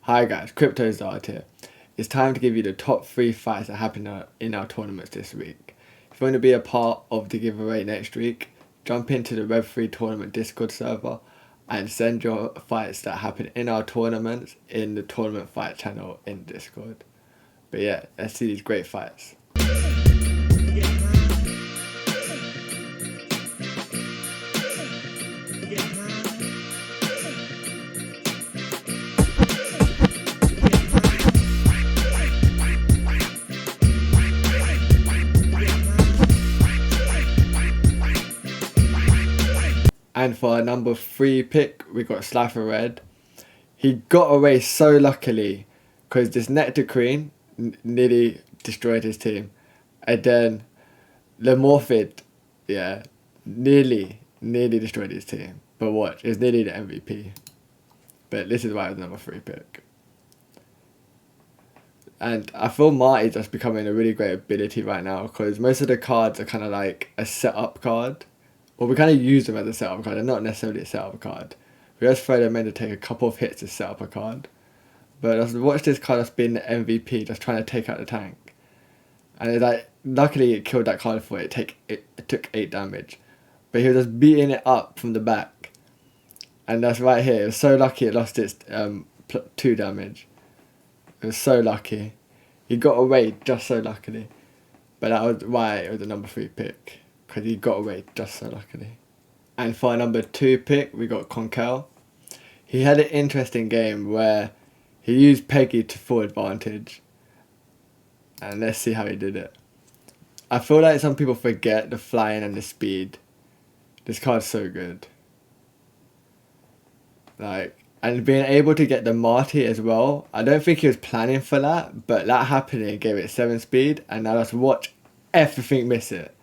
Hi guys, CryptoZard here. It's time to give you the top 3 fights that happened in our tournaments this week. If you want to be a part of the giveaway next week, jump into the Web3 tournament Discord server and send your fights that happen in our tournaments in the tournament fight channel in Discord. But yeah, let's see these great fights. And for our number 3 pick, we got Slifer Red. He got away so luckily because this Nectar Queen nearly destroyed his team. And then Lemorphid, nearly destroyed his team. But watch, it's nearly the MVP. But this is why it was number 3 pick. And I feel Marty's just becoming a really great ability right now because most of the cards are kind of like a setup card. Well, we kind of use them as a setup card. They're not necessarily a setup card. We just throw them in to take a couple of hits to set up a card. But just watch this card just being the MVP, just trying to take out the tank. And it's like, luckily it killed that card for it. It took 8 damage. But he was just beating it up from the back. And that's right here. It was so lucky it lost its 2 damage. It was so lucky. He got away just so luckily. But that was why it was the number 3 pick. Because he got away just so luckily. And for our number 2 pick, we got Conkel. He had an interesting game where he used Peggy to full advantage. And let's see how he did it. I feel like some people forget the flying and the speed. This card's so good. And being able to get the Marty as well. I don't think he was planning for that. But that happening gave it 7 speed. And now let's watch everything miss it.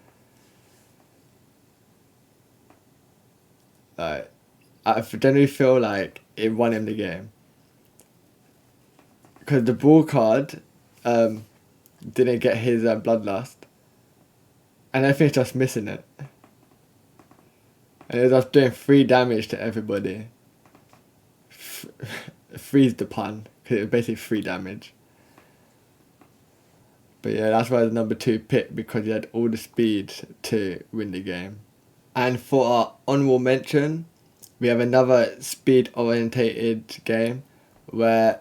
I generally feel like it won him the game. Because the Bull card didn't get his Bloodlust. And everything's just missing it. And it was just doing 3 damage to everybody. Freeze the pun. Because it was basically 3 damage. But yeah, that's why the number 2 pick. Because he had all the speed to win the game. And for our honorable mention, we have another speed-orientated game where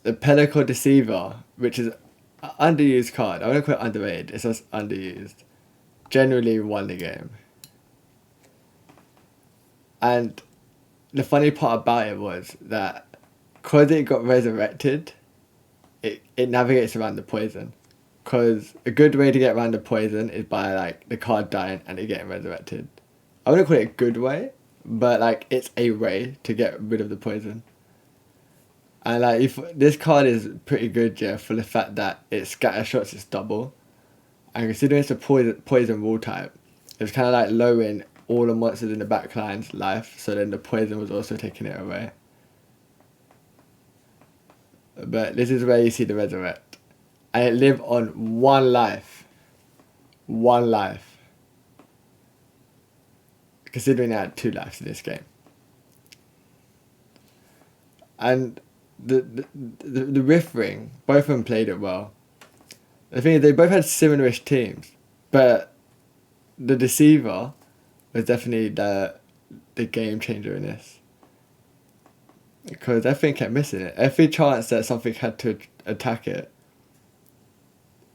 the Pellicle Deceiver, which is an underused card, I wouldn't call it underrated, it's just underused, generally won the game. And the funny part about it was that because it got resurrected, it navigates around the poison. Because a good way to get around the poison is by like the card dying and it getting resurrected. I wouldn't call it a good way, but like it's a way to get rid of the poison. And like if this card is pretty good, yeah, for the fact that it scatter shots its double. And considering it's a poison wall type, it's kind of like lowering all the monsters in the backline's life, so then the poison was also taking it away. But this is where you see the resurrect. And it lived on 1 life. 1 life. Considering it had 2 lives in this game. And the Rift Ring, both of them played it well. The thing is, they both had similar-ish teams. But the Deceiver was definitely the game changer in this. Because everything kept missing it. Every chance that something had to attack it,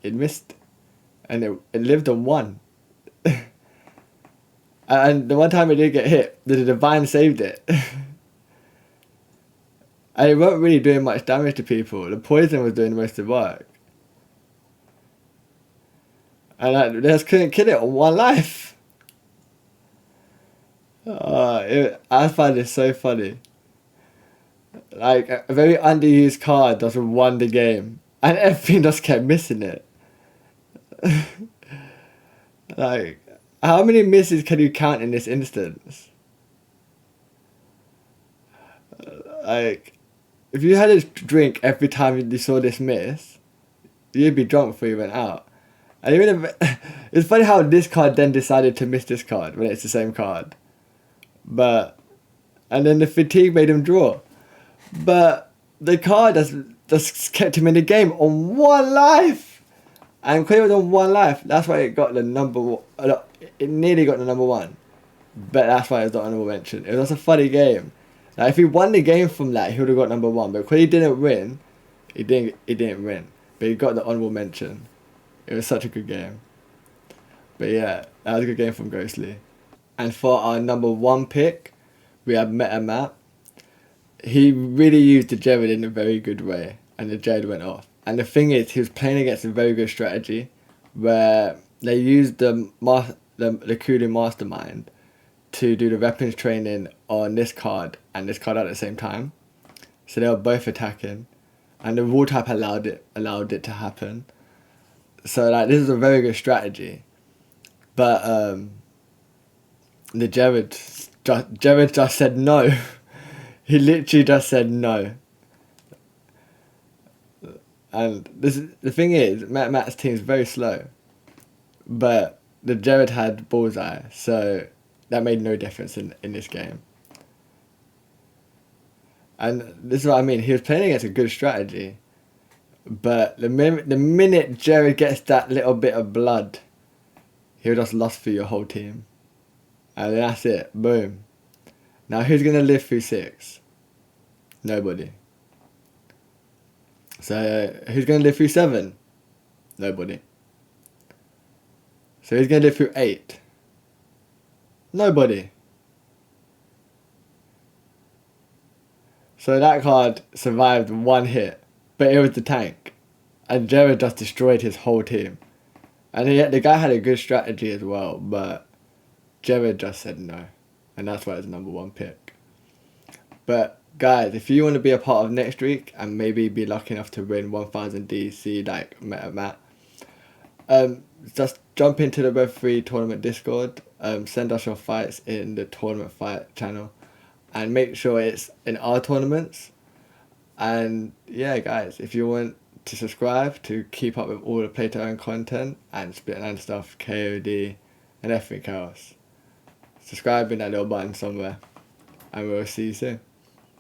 it missed, and it lived on 1. And the one time it did get hit, the Divine saved it. And it wasn't really doing much damage to people. The poison was doing most of the work. And they just couldn't kill it on 1 life. I find it so funny. Like, a very underused card just won the game. And everything just kept missing it. Like, how many misses can you count in this instance? Like, if you had a drink every time you saw this miss, you'd be drunk before you went out. And even if, it's funny how this card then decided to miss this card when it's the same card. And then the fatigue made him draw. But the card just kept him in the game on 1 life. And because it was on 1 life, that's why it got the number one. It nearly got the number one. But that's why it's not honorable mention. It was just a funny game. Like, if he won the game from that, he would have got number one. But because he didn't win, he didn't win. But he got the honorable mention. It was such a good game. But yeah, that was a good game from Ghostly. And for our number one pick, we have MAYHEM. He really used the Jared in a very good way, and the Jared went off. And the thing is, he was playing against a very good strategy, where they used the Kudu Mastermind to do the weapons training on this card and this card at the same time. So they were both attacking, and the rule type allowed it to happen. So like, this is a very good strategy, but the Jared just said no. He literally just said no. And the thing is, Matt's team is very slow, but the Jared had bullseye, so that made no difference in this game. And this is what I mean. He was playing against a good strategy, but the minute Jared gets that little bit of blood, he'll just lost for your whole team. And that's it. Boom. Now who's going to live through 6? Nobody. So who's going to live through 7? Nobody. So who's going to live through 8? Nobody. So that card survived 1 hit, but it was the tank. And Jared just destroyed his whole team. And the guy had a good strategy as well, but Jared just said no. And that's why it's number one pick. But guys, if you want to be a part of next week and maybe be lucky enough to win 1000 DC like Matt, just jump into the Web3 tournament Discord. Send us your fights in the tournament fight channel, and make sure it's in our tournaments. And yeah, guys, if you want to subscribe to keep up with all the play to earn content and Splinterlands stuff, KOD, and everything else, subscribe in that little button somewhere, and we'll see you soon.